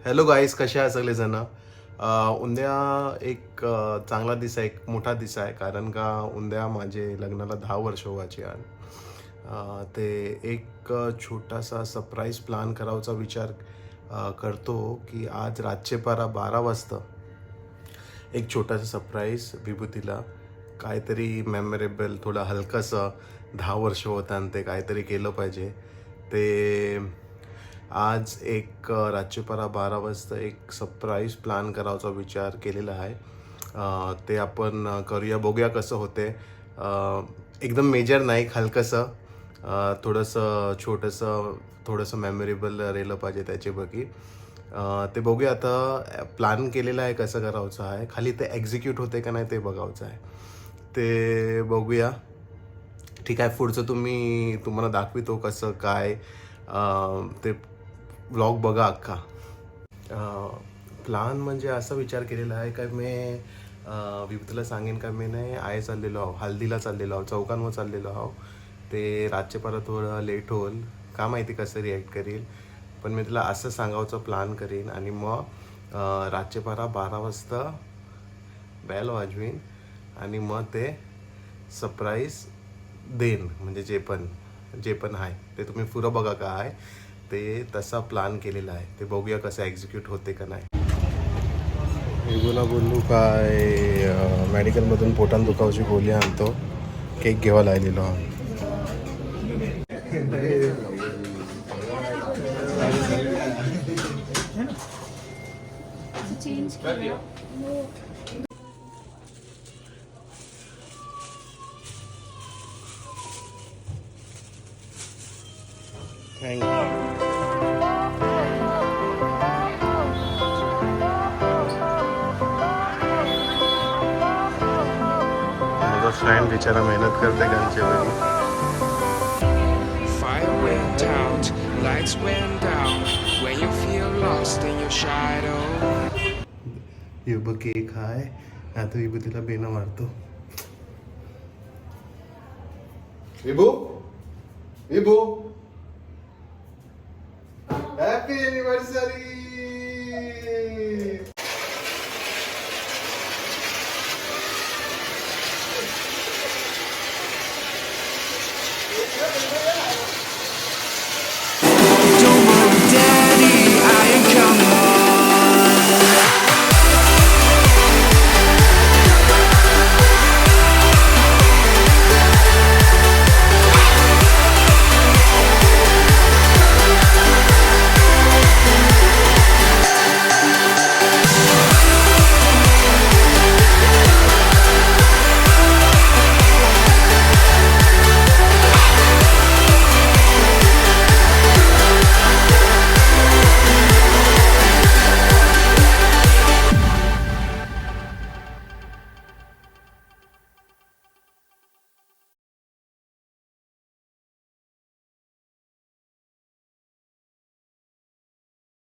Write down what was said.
Hello guys, कसे आहे सगळेजण. उद्या एक चांगला दिवस आहे, एक मोठा दिवस आहे. कारण का उद्या माझे लग्नाला 10 वर्ष व्हायचे आहे. ते एक छोटासा सरप्राईज प्लॅन करायचा विचार करतो की आज रातचे 12 वाजता एक छोटासा सरप्राईज विभूतीला काहीतरी मेमोरेबल, थोडं हलकंसं. 10 वर्ष होतं आणि ते काहीतरी केलं पाहिजे. ते आज एक रातचे 12 वाजता एक सरप्राईज प्लॅन करायचा विचार केलेला आहे. ते आपण करूया, बघूया कसं होते. एकदम मेजर नाही, हलकंसं, थोडंसं छोटंसं, थोडंसं मेमोरेबल राहिलं पाहिजे त्याचे बघी. ते बघूया. आता प्लॅन केलेलं आहे कसं करायचं आहे, खाली ते एक्झिक्यूट होते का नाही ते बघायचं आहे. ते बघूया. ठीक आहे, पुढचं तुम्हाला दाखवितो कसं काय. ते व्लॉग बघा अख्खा. प्लॅन म्हणजे असा विचार केलेला आहे का मी विभूतीला सांगेन का मी नाही आहे चाललेलो आहो, हल्दीला चाललेलो आहो, चौकांवर चाललेलो आहो. ते रातचे परत थोडं लेट होईल, का माहिती कसं रिॲक्ट करील. पण मी तिला असं सांगायचं प्लॅन करीन आणि मग रातचे 12 वाजता बेल वाजवीन आणि मग ते सरप्राईज देईन. म्हणजे जे पण आहे ते तुम्ही पुरं बघा का आहे ते. तसा प्लॅन केलेला आहे, ते बघूया कसं एक्झिक्यूट होते का नाही. विभूला बोललो काय मेडिकलमधून पोटान दुखावची गोळी आणतो, केक घेवायला आलेलो हा. माझा फ्रेंड बिचारा मेहनत करते त्यांच्या वेळी. Fire went out, lights went down. When you feel lost in your shadow. Vibhu cake आहे, आता विभूतीला बेना मारतो. विभू विभू हॅपी एनिव्हर्सरी.